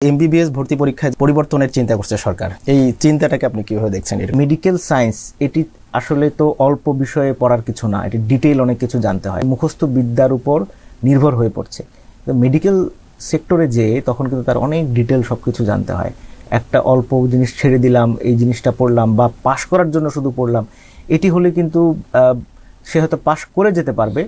MBBS ভর্তি পরীক্ষায় পরিবর্তনের চিন্তা করছে সরকার। এই চিন্তাটাকে আপনি কিভাবে দেখছেন? মেডিকেল সায়েন্স এটি আসলে তো অল্প বিষয়ে পড়ার কিছু না, এটি ডিটেইল অনেক কিছু জানতে হয়, মুখস্থ বিদ্যার উপর নির্ভর হয়ে পড়ছে। মেডিকেল সেক্টরে যে তখন কিন্তু তার অনেক ডিটেল সবকিছু জানতে হয়। একটা অল্প জিনিস ছেড়ে দিলাম, এই জিনিসটা পড়লাম বা পাশ করার জন্য শুধু পড়লাম, এটি হলে কিন্তু সে হয়তো পাশ করে যেতে পারবে,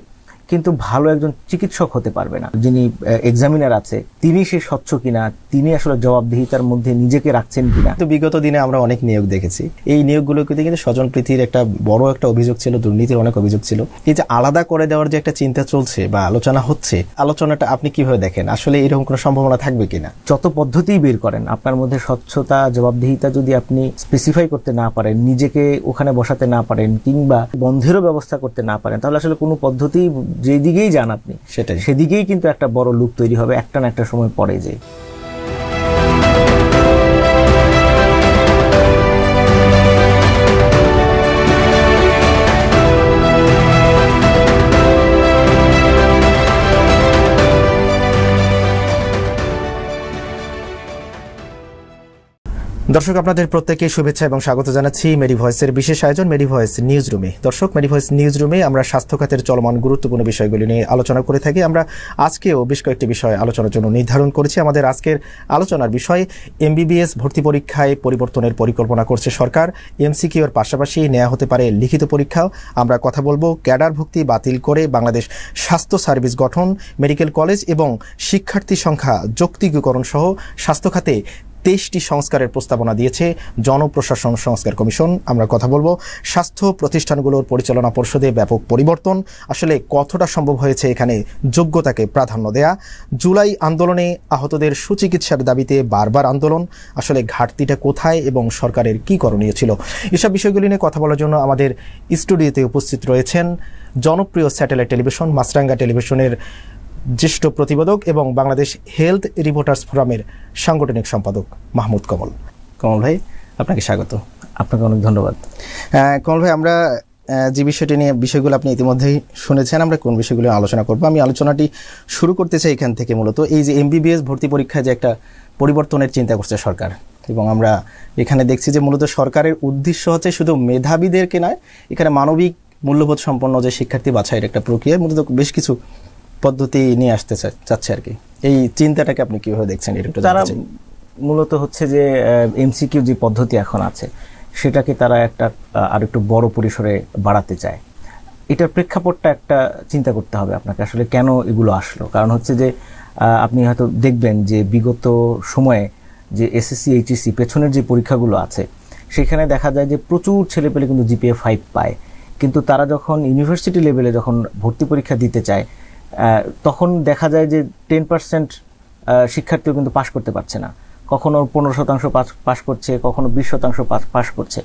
কিন্তু ভালো একজন চিকিৎসক হতে পারবে না। যিনি এক্সামিনার আছে তিনি সে স্বচ্ছ কিনা, তিনি আসলে জবাবদিহিতার মধ্যে নিজেকে রাখছেন কিনা। তো বিগত দিনে আমরা অনেক নিয়োগ দেখেছি, এই নিয়োগগুলোকে কিন্তু স্বজনপ্রীতির একটা বড় একটা অভিযোগ ছিল, দুর্নীতির অনেক অভিযোগ ছিল। এই যে আলাদা করে দেওয়ার যে একটা চিন্তা চলছে বা আলোচনা হচ্ছে, আলোচনাটা আপনি কিভাবে দেখেন? আসলে এরকম কোনো সম্ভাবনা থাকবে কিনা? যত পদ্ধতিই বের করেন, আপনার মধ্যে স্বচ্ছতা জবাবদিহিতা যদি আপনি স্পেসিফাই করতে না পারেন, নিজেকে ওখানে বসাতে না পারেন, কিংবা বন্ধেরও ব্যবস্থা করতে না পারেন, তাহলে আসলে কোনো পদ্ধতি যেদিকেই যান আপনি সেদিকেই কিন্তু একটা বড় লুপ তৈরি হবে একটা না একটা সময় পরে যে। দর্শক, আপনাদের প্রত্যেককে শুভেচ্ছা এবং স্বাগত জানাচ্ছি মেডি ভয়েসের বিশেষ আয়োজন মেডি ভয়েস নিউজ রুমে। দর্শক, মেডি ভয়েস নিউজ রুমে আমরা স্বাস্থ্য খাতের চলমান গুরুত্বপূর্ণ বিষয়গুলি নিয়ে আলোচনা করে থাকি। আমরা আজকেও বেশ কয়েকটি বিষয় আলোচনার জন্য নির্ধারণ করেছি। আমাদের আজকের আলোচনার বিষয় এমবিবিএস ভর্তি পরীক্ষায় পরিবর্তনের পরিকল্পনা করছে সরকার। এমসিকিউর পাশাপাশি নেওয়া হতে পারে লিখিত পরীক্ষাও। আমরা কথা বলবো ক্যাডার ভুক্তি বাতিল করে বাংলাদেশ স্বাস্থ্য সার্ভিস গঠন, মেডিকেল কলেজ এবং শিক্ষার্থী সংখ্যা যৌক্তিকীকরণ সহ স্বাস্থ্য খাতে 23টি সংস্কারের প্রস্তাবনা দিয়েছে জনপ্রশাসন সংস্কার কমিশন। আমরা কথা বলবো স্বাস্থ্য প্রতিষ্ঠানগুলোর পরিচালনা পর্ষদে ব্যাপক পরিবর্তন, আসলে কতটা সম্ভব হয়েছে এখানে যোগ্যতাকে প্রাধান্য দেয়া। জুলাই আন্দোলনে আহতদের সুচিকিৎসার দাবিতে বারবার আন্দোলন, আসলে ঘাটতিটা কোথায় এবং সরকারের কি করণীয় ছিল? এসব বিষয়গুলি নিয়ে কথা বলার জন্য আমাদের স্টুডিওতে উপস্থিত রয়েছেন জনপ্রিয় স্যাটেলাইট টেলিভিশন মাছরাঙ্গা টেলিভিশনের জ্যেষ্ঠ প্রতিবেদক এবং বাংলাদেশ হেলথ রিপোর্টার্স ফোরামের সাংগঠনিক সম্পাদক মাহমুদ কমল। কমল ভাই, আপনাকে স্বাগত। আপনাকে অনেক ধন্যবাদ। কমল ভাই, আমরা যে বিষয়টি নিয়ে বিষয়গুলো আপনি ইতিমধ্যেই শুনেছেন, আমরা কোন বিষয়গুলো আলোচনা করব? আমি আলোচনাটি শুরু করতে চাই এখান থেকে। মূলত এই যে এমবিবিএস ভর্তি পরীক্ষায় যে একটা পরিবর্তনের চিন্তা করছে সরকার, এবং আমরা এখানে দেখছি যে মূলত সরকারের উদ্দেশ্য হচ্ছে শুধু মেধাবীদেরকে নয়, এখানে মানবিক মূল্যবোধ সম্পন্ন যে শিক্ষার্থী বাছাইয়ের একটা প্রক্রিয়া, মূলত বেশ কিছু পদ্ধতি নিয়ে আসতে চাচ্ছে আর কি। এই চিন্তাটাকে আপনি কিভাবে দেখছেন? তারা মূলত হচ্ছে যে এমসিকিউ যে পদ্ধতি এখন আছে সেটাকে তারা একটা আর একটু বড় পরিসরে বাড়াতে চায়। এটার প্রেক্ষাপটটা একটা চিন্তা করতে হবে আপনাকে, আসলে কেন এগুলো আসলো। কারণ হচ্ছে যে আপনি হয়তো দেখবেন যে বিগত সময়ে যে এসএসসি এইচএসসি পেছনের যে পরীক্ষাগুলো আছে সেখানে দেখা যায় যে প্রচুর ছেলেপেলে কিন্তু জিপিএ 5 পায়, কিন্তু তারা যখন ইউনিভার্সিটি লেভেলে যখন ভর্তি পরীক্ষা দিতে চায় তখন দেখা যায় যে 10% শিক্ষার্থীও কিন্তু পাশ করতে পারছে না। কখনো 15% পাশ করছে, কখনো 20% পাশ করছে।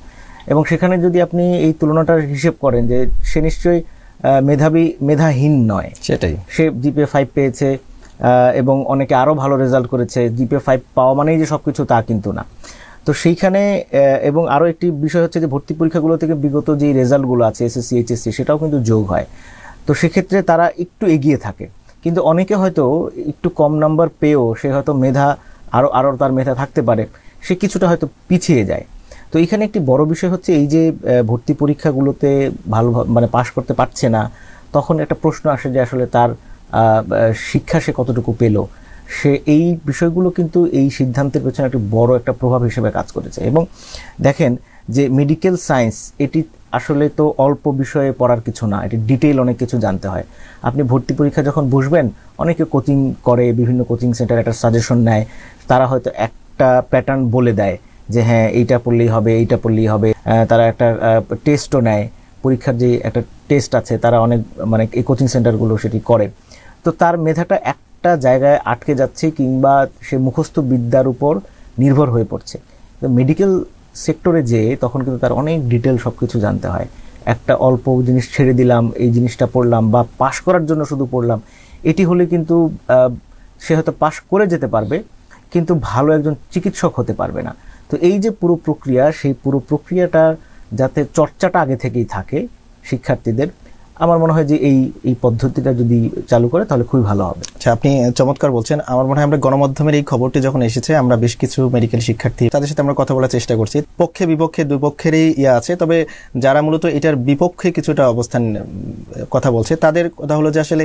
এবং সেখানে যদি আপনি এই তুলনাটার হিসেব করেন যে সে নিশ্চয়ই মেধাহীন নয়, সেটাই সে জিপিএ 5 পেয়েছে এবং অনেকে আরও ভালো রেজাল্ট করেছে। জিপিএ 5 পাওয়া মানেই যে সবকিছু তা কিন্তু না। তো সেইখানে এবং আরও একটি বিষয় হচ্ছে যে ভর্তি পরীক্ষাগুলো থেকে বিগত যে রেজাল্টগুলো আছে এসএসসি এইচএসসি সেটাও কিন্তু যোগ হয়। তো সেক্ষেত্রে তারা একটু এগিয়ে থাকে, কিন্তু অনেকে হয়তো একটু কম নাম্বার পেয়েও সে হয়তো আরও তার মেধা থাকতে পারে, সে কিছুটা হয়তো পিছিয়ে যায়। তো এখানে একটি বড় বিষয় হচ্ছে এই যে ভর্তি পরীক্ষাগুলোতে ভালো পাশ করতে পারছে না, তখন একটা প্রশ্ন আসে যে আসলে তার শিক্ষা সে কতটুকু পেল। সে এই বিষয়গুলো কিন্তু এই সিদ্ধান্তের পেছনে একটা বড় একটা প্রভাব হিসেবে কাজ করেছে। এবং দেখেন যে মেডিকেল সায়েন্স এটি আসলে তো অল্প বিষয়ে পড়ার কিছু না, এটি ডিটেইল অনেক কিছু জানতে হয়। আপনি ভর্তি পরীক্ষা যখন বসবেন, অনেকে কোচিং করে, বিভিন্ন কোচিং সেন্টার একটা সাজেশন নেয়, তারা হয়তো একটা প্যাটার্ন বলে দেয় যে হ্যাঁ এইটা পড়লেই হবে, এইটা পড়লেই হবে। তারা একটা টেস্টও নেয়, পরীক্ষার যে একটা টেস্ট আছে তারা অনেক এই কোচিং সেন্টারগুলো সেটি করে। তো তার মেধাটা একটা জায়গায় আটকে যাচ্ছে, কিংবা সে মুখস্থ বিদ্যার উপর নির্ভর হয়ে পড়ছে। তো মেডিকেল সেক্টরে যে তখন কিন্তু তার অনেক ডিটেল সবকিছু জানতে হয়। একটা অল্প জিনিস ছেড়ে দিলাম, এই জিনিসটা পড়লাম বা পাশ করার জন্য শুধু পড়লাম, এটি হলে কিন্তু সে হয়তো পাশ করে যেতে পারবে, কিন্তু ভালো একজন চিকিৎসক হতে পারবে না। তো এই যে পুরো প্রক্রিয়া, সেই পুরো প্রক্রিয়াটা যাতে চর্চাটা আগে থেকেই থাকে শিক্ষার্থীদের, আমার মনে হয় যে এই পদ্ধতিটা যদি চালু করে তাহলে খুবই ভালো হবে। আচ্ছা, আপনি চমৎকার বলছেন। আমার মনে হয় আমরা গণমাধ্যমের এই খবরটি যখন এসেছে, আমরা বেশ কিছু মেডিকেল শিক্ষার্থী তাদের সাথে আমরা কথা বলার চেষ্টা করছি। পক্ষে বিপক্ষে দুই পক্ষেরই আছে, তবে যারা মূলত এটার বিপক্ষে কিছুটা অবস্থান কথা বলছে তাদের কথা হলো যে আসলে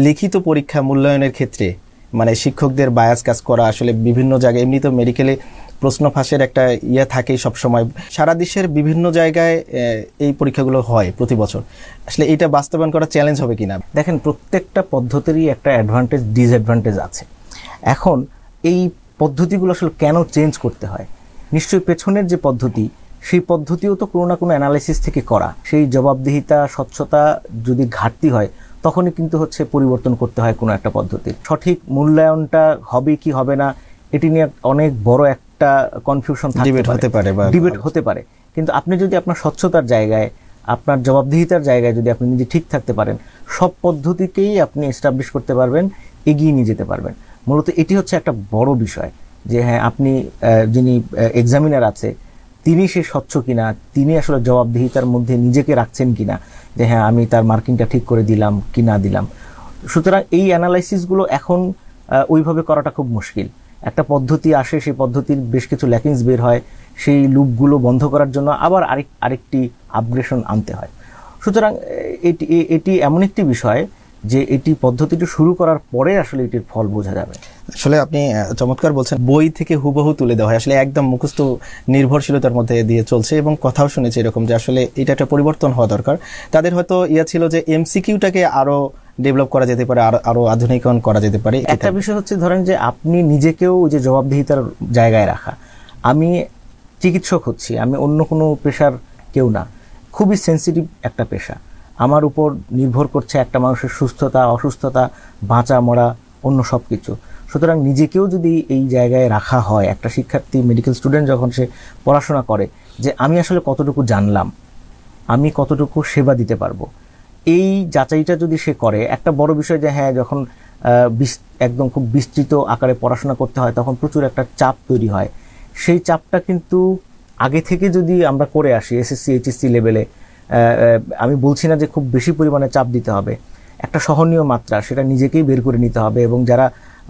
লিখিত পরীক্ষা মূল্যায়নের ক্ষেত্রে মানে শিক্ষকদের বায়াস কাজ করা, আসলে বিভিন্ন জায়গায় এমনি তো মেডিকেলে প্রশ্ন ফাঁসের একটা থাকেই সবসময়, সারা দেশের বিভিন্ন জায়গায় এই পরীক্ষাগুলো হয় প্রতি বছর। আসলে এটা বাস্তবায়ন করা চ্যালেঞ্জ হবে কিনা? দেখেন, প্রত্যেকটা পদ্ধতিরই একটা অ্যাডভান্টেজ ডিসঅ্যাডভান্টেজ আছে। এখন এই পদ্ধতিগুলো আসলে কেন চেঞ্জ করতে হয়? নিশ্চয়ই পেছনের যে পদ্ধতি, সেই পদ্ধতিও তো কোনো না কোনো অ্যানালাইসিস থেকে করা। সেই জবাবদিহিতা, স্বচ্ছতা যদি ঘাটতি হয় তখনই কিন্তু পরিবর্তন করতে হয় কোনো একটা পদ্ধতির। সঠিক মূল্যায়নটা হবে কি হবে না এটি নিয়ে অনেক বড় একটা কনফিউশন ডিবেট হতে পারে। কিন্তু আপনি যদি আপনার স্বচ্ছতার জায়গায়, আপনার জবাবদিহিতার জায়গায় যদি আপনি নিজে ঠিক থাকতে পারেন, সব পদ্ধতিকেই আপনি এস্টাবলিশ করতে পারবেন, এগিয়ে নিয়ে যেতে পারবেন। মূলত এটি একটা বড় বিষয় যে হ্যাঁ, আপনি যিনি এক্সামিনার আছে তিনি সে স্বচ্ছ কিনা, তিনি আসলে জবাবদিহিতার মধ্যে নিজেকে রাখছেন কিনা, যে হ্যাঁ আমি তার মার্কিংটা ঠিক করে দিলাম কি না দিলাম। সুতরাং এই অ্যানালাইসিসগুলো এখন ওইভাবে করাটা খুব মুশকিল। একটা পদ্ধতি আসে, সেই পদ্ধতির বেশ কিছু ল্যাকিংস বের হয়, সেই লুপগুলো বন্ধ করার জন্য আবার আরেকটি আপগ্রেডেশন আনতে হয়। সুতরাং এটি এমন একটি বিষয় যে এটি পদ্ধতিটি শুরু করার পরে আসলে এটির ফল বোঝা যাবে। আসলে আপনি চমৎকার বলছেন, বই থেকে হুবহু তুলে দেওয়া হয়, আসলে একদম মুখস্থ নির্ভরশীলতার মধ্যে দিয়ে চলছে। এবং কথাও শুনেছি এরকম যে আসলে এটা একটা পরিবর্তন হওয়া দরকার। তাদের হয়তো ছিল যে এমসিকিউটাকে আরো ডেভেলপ করা যেতে পারে, আরো আধুনিকরণ করা যেতে পারে। একটা বিষয় ধরেন যে আপনি নিজেকেও যে জবাবদিহিতার জায়গায় রাখা। আমি চিকিৎসক হচ্ছি, আমি অন্য কোনো পেশার কেউ না, খুবই সেন্সিটিভ একটা পেশা। আমার উপর নির্ভর করছে একটা মানুষের সুস্থতা, অসুস্থতা, বাঁচা মরা, অন্য সব কিছু। সুতরাং নিজেকেও যদি এই জায়গায় রাখা হয়, একটা শিক্ষার্থী, মেডিকেল স্টুডেন্ট যখন সে পড়াশোনা করে, যে আমি আসলে কতটুকু জানলাম, আমি কতটুকু সেবা দিতে পারবো, এই যাচাইটা যদি সে করে, একটা বড় বিষয় যে হ্যাঁ, যখন একদম খুব বিস্তৃত আকারে পড়াশোনা করতে হয় তখন প্রচুর একটা চাপ তৈরি হয়। সেই চাপটা কিন্তু আগে থেকে যদি আমরা করে আসি এসএসসি এইচএসসি লেভেলে, আমি বলছি না যে খুব বেশি পরিমাণে চাপ দিতে হবে, একটা সহনীয় মাত্রা সেটা নিজেকেই বের করে নিতে হবে। এবং যারা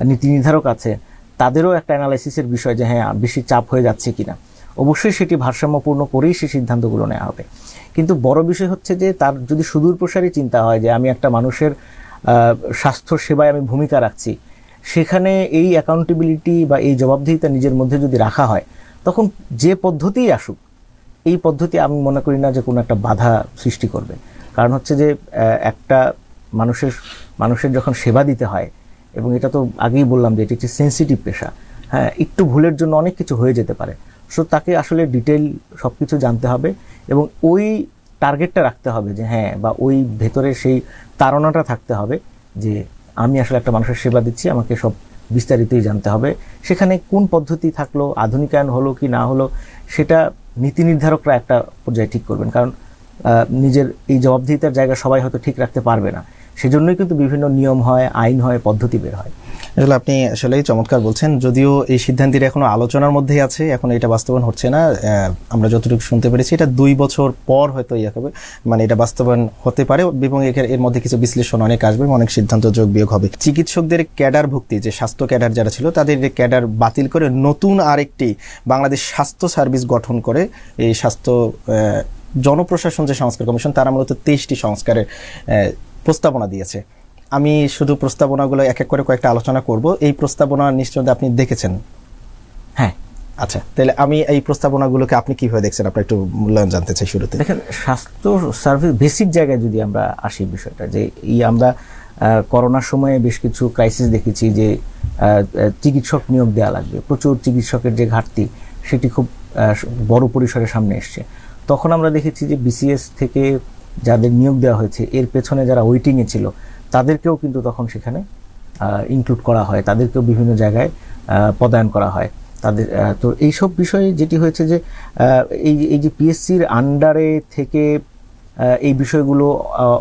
নীতি নির্ধারক আছে তাদেরও একটা অ্যানালাইসিসের বিষয় যে হ্যাঁ বেশি চাপ হয়ে যাচ্ছে কিনা। অবশ্যই সেটি ভারসাম্যপূর্ণ করেই সেই সিদ্ধান্তগুলো নেওয়া হবে। কিন্তু বড় বিষয় যে তার যদি সুদূর প্রসারী চিন্তা হয় যে আমি একটা মানুষের স্বাস্থ্য সেবায় আমি ভূমিকা রাখছি, সেখানে এই অ্যাকাউন্টেবিলিটি বা এই জবাবদিহিতা নিজের মধ্যে যদি রাখা হয়, তখন যে পদ্ধতিই আসুক, এই পদ্ধতি আমি মনে করি না যে কোনো একটা বাধা সৃষ্টি করবে। কারণ যে একটা মানুষের যখন সেবা দিতে হয়, এবং এটা তো আগেই বললাম যে এটি একটি সেন্সিটিভ পেশা, হ্যাঁ, একটু ভুলের জন্য অনেক কিছু হয়ে যেতে পারে। সো তাকে আসলে ডিটেইল সব কিছু জানতে হবে এবং ওই টার্গেটটা রাখতে হবে যে হ্যাঁ, বা ওই ভেতরে সেই তাড়নাটা থাকতে হবে যে আমি আসলে একটা মানুষের সেবা দিচ্ছি, আমাকে সব বিস্তারিতই জানতে হবে। সেখানে কোন পদ্ধতি থাকলো, আধুনিকায়ন হলো কি না হলো, সেটা নীতি নির্ধারকরা একটা পর্যায়ে ঠিক করবেন। কারণ নিজের এই জবাবদিহিতার জায়গা সবাই হয়তো ঠিক রাখতে পারবে না, সেজন্যই কিন্তু বিভিন্ন নিয়ম হয়, আইন হয়, পদ্ধতি বের হয়। আসলে আপনি আসলেই চমৎকার বলছেন। যদিও এই সিদ্ধান্তটি এখনো আলোচনার মধ্যেই আছে, এখন এটা বাস্তবায়ন হচ্ছে না। আমরা যতটুকু শুনতে পেরেছি এটা 2 বছর পর হয়তো হবে, মানে এটা বাস্তবায়ন হতে পারে এবং এর মধ্যে কিছু বিশ্লেষণ অনেক আসবে, অনেক সিদ্ধান্ত যোগ বিয়োগ হবে। চিকিৎসকদের ক্যাডার ভুক্তি, যে স্বাস্থ্য ক্যাডার যারা ছিল তাদের ক্যাডার বাতিল করে নতুন আরেকটি বাংলাদেশ স্বাস্থ্য সার্ভিস গঠন করে এই স্বাস্থ্য জনপ্রশাসন যে সংস্কার কমিশন, তারা মূলত 23টি সংস্কারের প্রস্তাবনা দিয়েছে। আমি শুধু প্রস্তাবনাগুলো এক এক করে কয়েকটা আলোচনা করব। এই প্রস্তাবনা নিশ্চয়ই আপনি দেখেছেন? হ্যাঁ। আচ্ছা, তাহলে আমি এই প্রস্তাবনাগুলোকে আপনি কিভাবে দেখছেন, আপনার একটু মূল্যায়ন জানতে চাই শুরুতে। দেখেন, স্বাস্থ্য সার্ভিস বেসিক জায়গায় যদি আমরা আসি বিষয়টা, যে আমরা করোনার সময়ে বেশ কিছু ক্রাইসিস দেখেছি যে চিকিৎসক নিয়োগ দেওয়া লাগবে, প্রচুর চিকিৎসকের যে ঘাটতি সেটি খুব বড় পরিসরে সামনে এসছে। তখন আমরা দেখেছি যে বিসিএস থেকে যাদের নিয়োগ দেওয়া হয়েছে এর পেছনে যারা ওয়েটিংয়ে ছিল তাদেরকেও কিন্তু তখন সেখানে ইনক্লুড করা হয়, তাদেরকেও বিভিন্ন জায়গায় পদায়ন করা হয় তাদের। তো এইসব বিষয়ে যেটি হয়েছে যে এই যে পিএসসির আন্ডারে থেকে এই বিষয়গুলো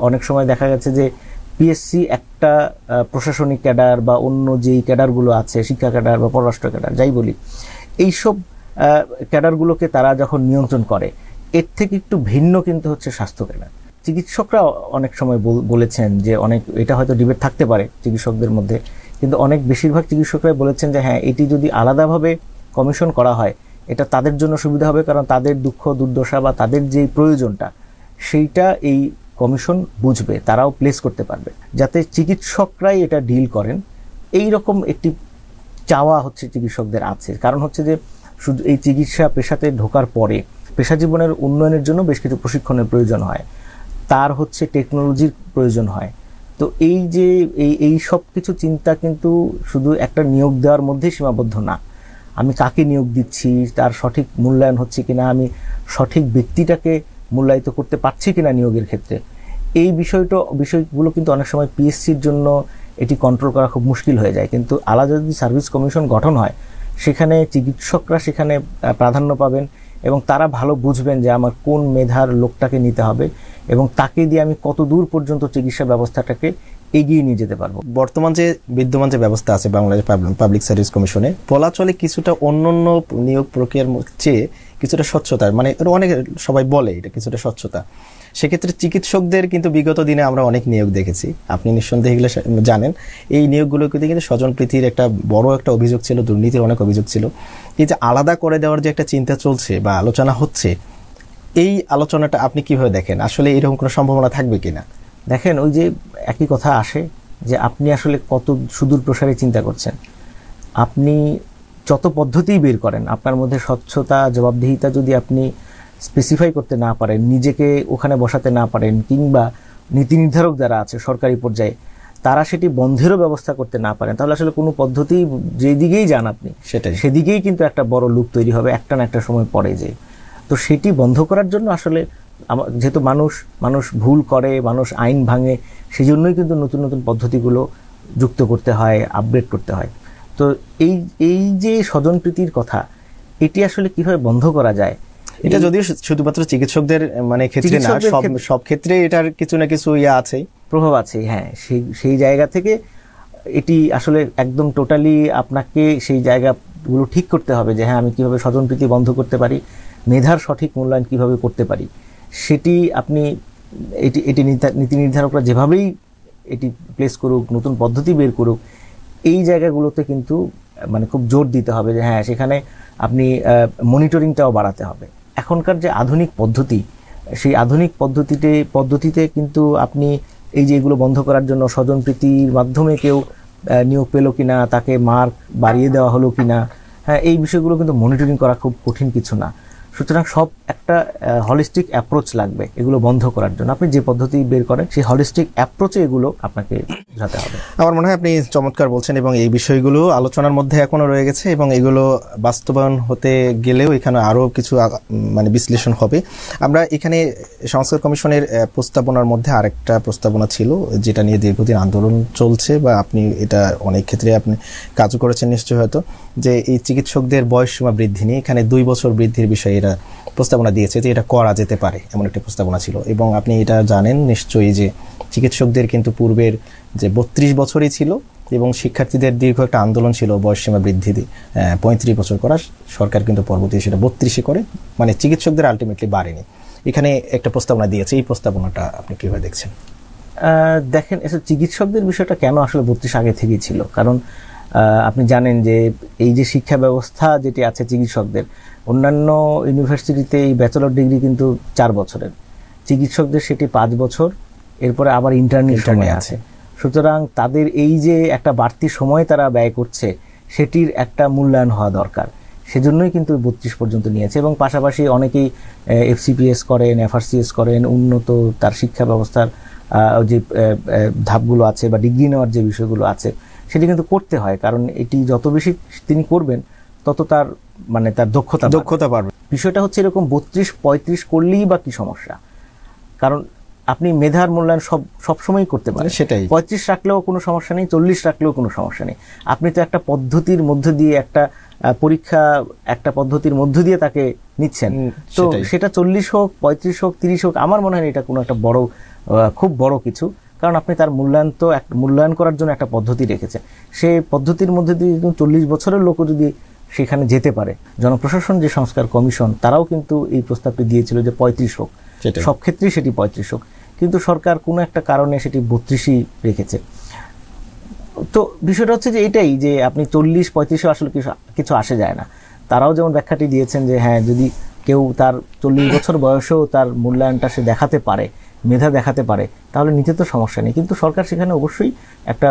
অনেক সময় দেখা গেছে যে পিএসসি একটা প্রশাসনিক ক্যাডার বা অন্য যেই ক্যাডারগুলো আছে, শিক্ষা ক্যাডার বা পররাষ্ট্র ক্যাডার যাই বলি, এইসব ক্যাডারগুলোকে তারা যখন নিয়ন্ত্রণ করে, এর থেকে একটু ভিন্ন কিন্তু স্বাস্থ্য ক্যাডার। চিকিৎসকরা অনেক সময় বলেছেন যে অনেক, এটা হয়তো ডিবেট থাকতে পারে চিকিৎসকদের মধ্যে, কিন্তু অনেক বেশিরভাগ চিকিৎসকরাই বলেছেন যে হ্যাঁ, এটি যদি আলাদাভাবে কমিশন করা হয় এটা তাদের জন্য সুবিধা হবে, কারণ তাদের দুঃখ দুর্দশা বা তাদের যে প্রয়োজনটা সেইটা এই কমিশন বুঝবে, তারাও প্লেস করতে পারবে, যাতে চিকিৎসকরাই এটা ডিল করেন। এই রকম একটি চাওয়া হচ্ছে চিকিৎসকদের আছে। কারণ হচ্ছে যে শুধু এই চিকিৎসা পেশাতে ঢোকার পরে পেশা জীবনের উন্নয়নের জন্য বেশ কিছু প্রশিক্ষণের প্রয়োজন হয়, তার হচ্ছে টেকনোলজির প্রয়োজন হয়। তো এই যে এই সব কিছু চিন্তা কিন্তু শুধু একটা নিয়োগ দেওয়ার মধ্যেই সীমাবদ্ধ না। আমি কাকে নিয়োগ দিচ্ছি, তার সঠিক মূল্যায়ন হচ্ছে কিনা, আমি সঠিক ব্যক্তিটাকে মূল্যায়িত করতে পারছি কিনা নিয়োগের ক্ষেত্রে, এই বিষয়গুলো কিন্তু অনেক সময় পিএসসির জন্য এটি কন্ট্রোল করা খুব মুশকিল হয়ে যায়। কিন্তু আলাদা যদি সার্ভিস কমিশন গঠন হয়, সেখানে চিকিৎসকরা সেখানে প্রাধান্য পাবেন এবং তারা ভালো বুঝবেন যে আমার কোন মেধার লোকটাকে নিতে হবে এবং তাকে দিয়ে আমি কত দূর পর্যন্ত চিকিৎসা ব্যবস্থাটাকে এগিয়ে নিয়ে যেতে পারবো। বর্তমান যে বিদ্যমান যে ব্যবস্থা আছে বাংলাদেশ পাবলিক সার্ভিস কমিশনে, বলা চলে কিছুটা অন্যান্য নিয়োগ প্রক্রিয়ার চেয়ে কিছুটা স্বচ্ছতা, মানে অনেক সবাই বলে এটা কিছুটা স্বচ্ছতা। সেক্ষেত্রে চিকিৎসকদের কিন্তু বিগত দিনে আমরা অনেক নিয়োগ দেখেছি, আপনি নিঃসন্দেহে এগুলো জানেন। এই নিয়োগগুলোতে কিন্তু স্বজনপ্রীতির একটা বড় একটা অভিযোগ ছিল, দুর্নীতির অনেক অভিযোগ ছিল। এই যে আলাদা করে দেওয়ার যে একটা চিন্তা চলছে বা আলোচনা হচ্ছে, এই আলোচনাটা আপনি কিভাবে দেখেন? আসলে এরকম কোনো সম্ভাবনা থাকবে কিনা? দেখেন, ওই যে একই কথা আসে যে আপনি আসলে কত সুদূর প্রসারে চিন্তা করছেন। আপনি যত পদ্ধতিই বের করেন, আপনার মধ্যে স্বচ্ছতা জবাবদিহিতা যদি আপনি স্পেসিফাই করতে না পারেন, নিজেকে ওখানে বসাতে না পারেন, কিংবা নীতি নির্ধারক যারা আছে সরকারি পর্যায়ে তারা সেটি বন্ধেরও ব্যবস্থা করতে না পারেন, তাহলে আসলে কোনো পদ্ধতি যেদিকেই যান আপনি সেদিকেই কিন্তু একটা বড় লুপ তৈরি হবে একটা না একটা সময় পরে যে। তো সেটি বন্ধ করার জন্য আসলে যেহেতু মানুষ ভুল করে, মানুষ আইন ভাঙে, সেই জন্যই কিন্তু নতুন নতুন পদ্ধতিগুলো যুক্ত করতে হয়, আপডেট করতে হয়। তো এই যে স্বজনপ্রীতির কথা, এটি আসলে কিভাবে বন্ধ করা যায়, এটা যদিও শুধুমাত্র চিকিৎসকদের মানে ক্ষেত্রে না, সব ক্ষেত্রে এটার কিছু না কিছু আছে, প্রভাব আছে। হ্যাঁ, সেই জায়গা থেকে এটি আসলে একদম টোটালি আপনাকে সেই জায়গাগুলো ঠিক করতে হবে যে হ্যাঁ, আমি কিভাবে স্বজনপ্রীতি বন্ধ করতে পারি, মেধার সঠিক মূল্যায়ন কিভাবে করতে পারি, সেটি আপনি এটি নীতি নির্ধারকরা যেভাবেই এটি প্লেস করুক, নতুন পদ্ধতি বের করুক, এই জায়গাগুলোতে কিন্তু মানে খুব জোর দিতে হবে যে হ্যাঁ, সেখানে আপনি মনিটরিংটাও বাড়াতে হবে। এখনকার যে আধুনিক পদ্ধতি, সেই আধুনিক পদ্ধতিতে কিন্তু আপনি এই যে এগুলো বন্ধ করার জন্য স্বজনপ্রীতির মাধ্যমে কেউ নিয়োগ পেল কিনা, তাকে মার্ক বাড়িয়ে দেওয়া হলো কিনা, হ্যাঁ, এই বিষয়গুলো কিন্তু মনিটরিং করা খুব কঠিন কিছু না। সুতরাং সব একটা হলিস্টিক অ্যাপ্রোচ লাগবে এগুলো বন্ধ করার জন্য। আপনি যে পদ্ধতি বের করেন সেই হলিস্টিক অ্যাপ্রোচে এগুলো আপনাকে বোঝাতে হবে। আমার মনে হয় আপনি চমৎকার বলছেন এবং এই বিষয়গুলো আলোচনার মধ্যে এখনো রয়ে গেছে এবং এগুলো বাস্তবায়ন হতে গেলেও এখানে আরও কিছু মানে বিশ্লেষণ হবে। আমরা এখানে সংস্কার কমিশনের প্রস্তাবনার মধ্যে আরেকটা প্রস্তাবনা ছিল যেটা নিয়ে দীর্ঘদিন আন্দোলন চলছে, বা আপনি এটা অনেক ক্ষেত্রে আপনি কাজও করেছেন নিশ্চয়ই হয়তো, যে এই চিকিৎসকদের বয়সসীমা বৃদ্ধি নিয়ে এখানে 2 বছর বৃদ্ধির বিষয়ে এরা প্রস্তাবনা দিয়েছে যে এটা করা যেতে পারে, এমন একটা প্রস্তাবনা ছিল। এবং আপনি এটা জানেন নিশ্চয়ই যে চিকিৎসকদের কিন্তু পূর্বের যে 32 বছরই ছিল এবং শিক্ষার্থীদের দীর্ঘ একটা আন্দোলন ছিল বয়সসীমা বৃদ্ধি 35 বছর করা, সরকার কিন্তু পরবর্তী সেটা 32 করে, মানে চিকিৎসকদের আলটিমেটলি বাড়েনি। এখানে একটা প্রস্তাবনা দিয়েছে, এই প্রস্তাবনাটা আপনি কিভাবে দেখছেন? দেখেন, চিকিৎসকদের বিষয়টা কেন আসলে 32 আগে থেকেই ছিল, কারণ আপনি জানেন যে এই যে শিক্ষা ব্যবস্থা যেটি আছে চিকিৎসকদের, অন্যান্য ইউনিভার্সিটিতে এই ব্যাচেলর ডিগ্রি কিন্তু 4 বছরের, চিকিৎসকদের সেটি 5 বছর, এরপরে আবার ইন্টার্নি সময় আছে। সুতরাং তাদের এই যে একটা বাড়তি সময় তারা ব্যয় করছে, সেটির একটা মূল্যায়ন হওয়া দরকার, সেজন্যই কিন্তু 32 পর্যন্ত নিয়েছে। এবং পাশাপাশি অনেকেই এফসিপিএস করেন, এফআরসিএস করেন, উন্নত তার শিক্ষা ব্যবস্থার যে ধাপগুলো আছে বা ডিগ্রি নেওয়ার যে বিষয়গুলো আছে সেটি কিন্তু করতে হয়, কারণ এটি যত বেশি তিনি করবেন তত তার মানে তার দক্ষতা বাড়বে। বিষয়টা হচ্ছে এরকম 32-35 করলেই বা কি সমস্যা, কারণ আপনি মেধার মূল্যায়ন সবসময় করতে পারেন, সেটাই 35 রাখলেও কোনো সমস্যা নেই, 40 রাখলেও কোনো সমস্যা নেই। আপনি তো একটা পদ্ধতির মধ্য দিয়ে একটা পদ্ধতির মধ্য দিয়ে তাকে নিচ্ছেন, তো সেটা 40 হোক, 35 হোক, 30 হোক, আমার মনে হয় এটা কোনো একটা খুব বড় কিছু, কারণ আপনি তার মূল্যায়ন করার জন্য একটা পদ্ধতি রেখেছেন। সেই পদ্ধতির মধ্যে দিয়ে 40 বছরের লোকও যদি সেখানে যেতে পারে, জনপ্রশাসন যে সংস্কার কমিশন তারাও কিন্তু এই প্রস্তাবটি দিয়েছিল যে 35 হোক, সব ক্ষেত্রেই সেটি 35 হোক। কিন্তু সরকার কোনো একটা কারণে সেটি 32ই রেখেছে। তো বিষয়টা হচ্ছে যে এটাই, যে আপনি 40-35 আসলে কিছু আসে যায় না। তারাও যেমন ব্যাখ্যাটি দিয়েছেন যে হ্যাঁ, যদি কেউ তার 40 বছর বয়সেও তার মূল্যায়নটা সে দেখাতে পারে, মেধা দেখাতে পারে, তাহলে নিতে তো সমস্যা নেই। কিন্তু সরকার সেখানে অবশ্যই একটা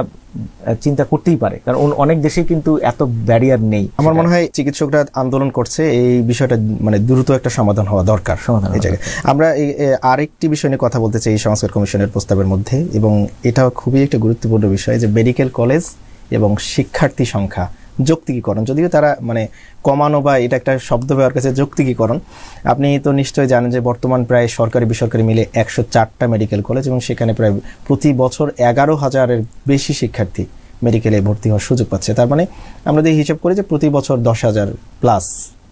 চিন্তা করতেই পারে, কারণ অনেক দেশে কিন্তু এত ব্যারিয়ার নেই। আমার মনে হয় চিকিৎসকরা আন্দোলন করছে, এই বিষয়টা মানে দ্রুত একটা সমাধান হওয়া দরকার। এই জায়গায় আমরা আরেকটি বিষয় নিয়ে কথা বলতে চাই এই সংস্কার কমিশনের প্রস্তাবের মধ্যে, এবং এটা খুবই একটা গুরুত্বপূর্ণ বিষয় যে মেডিকেল কলেজ এবং শিক্ষার্থী সংখ্যা যৌক্তিকীকরণ, যদিও তারা মানে কমানো বা এটা একটা শব্দ ব্যবহার করেছে যৌক্তিকীকরণ। আপনি তো নিশ্চয়ই জানেন যে বর্তমান প্রায় সরকারি বেসরকারি মিলে 104টা মেডিকেল কলেজ, এবং সেখানে প্রায় প্রতি বছর 11,000-এর বেশি শিক্ষার্থী মেডিকেলে ভর্তি হওয়ার সুযোগ পাচ্ছে। তার মানে আমরা যদি হিসাব করি যে প্রতি বছর 10,000 প্লাস